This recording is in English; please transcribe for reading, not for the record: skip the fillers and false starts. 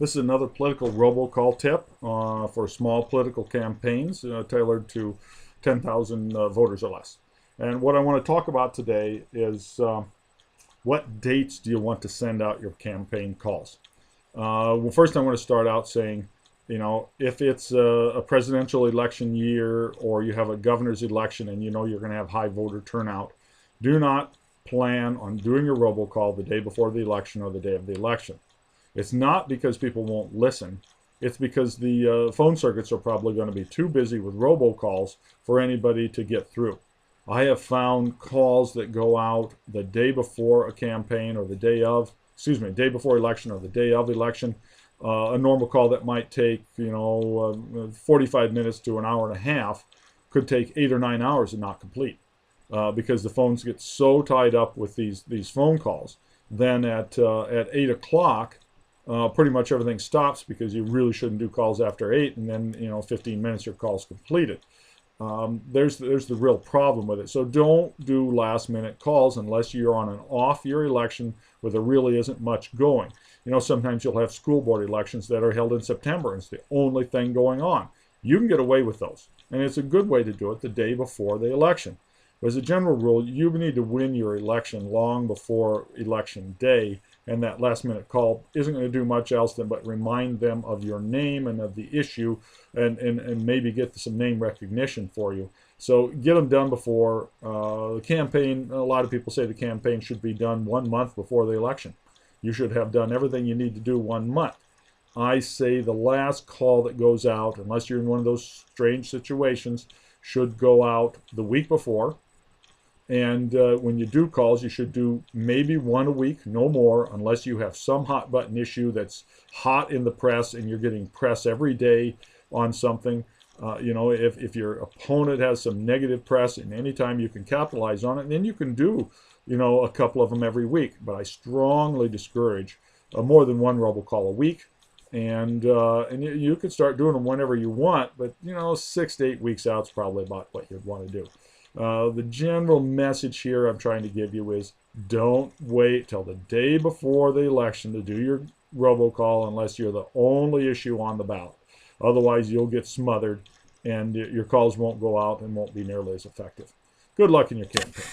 This is another political robocall tip for small political campaigns tailored to 10,000 voters or less. And what I want to talk about today is what dates do you want to send out your campaign calls? Well, first I want to start out saying, if it's a presidential election year or you have a governor's election and you know you're going to have high voter turnout, do not plan on doing your robocall the day before the election or the day of the election. It's not because people won't listen. It's because the phone circuits are probably going to be too busy with robocalls for anybody to get through. I have found calls that go out the day before a campaign or the day of, day before election or the day of election. A normal call that might take, 45 minutes to an hour and a half could take 8 or 9 hours and not complete because the phones get so tied up with these phone calls. Then at 8 o'clock, pretty much everything stops because you really shouldn't do calls after 8, and then 15 minutes your call's completed. There's the real problem with it. So don't do last minute calls unless you're on an off year election where there really isn't much going. Sometimes you'll have school board elections that are held in September and it's the only thing going on. You can get away with those, and it's a good way to do it the day before the election. But as a general rule, you need to win your election long before election day, and that last minute call isn't going to do much else than but remind them of your name and of the issue, and maybe get some name recognition for you. So get them done before the campaign. A lot of people say the campaign should be done 1 month before the election. You should have done everything you need to do 1 month. I say the last call that goes out, unless you're in one of those strange situations, should go out the week before. And when you do calls, you should do maybe one a week, no more, unless you have some hot button issue that's hot in the press and you're getting press every day on something. If your opponent has some negative press and anytime you can capitalize on it, then you can do, a couple of them every week. But I strongly discourage more than one robocall a week. And you can start doing them whenever you want, but 6 to 8 weeks out is probably about what you'd want to do. The general message here I'm trying to give you is don't wait till the day before the election to do your robocall unless you're the only issue on the ballot. Otherwise, you'll get smothered and your calls won't go out and won't be nearly as effective. Good luck in your campaign.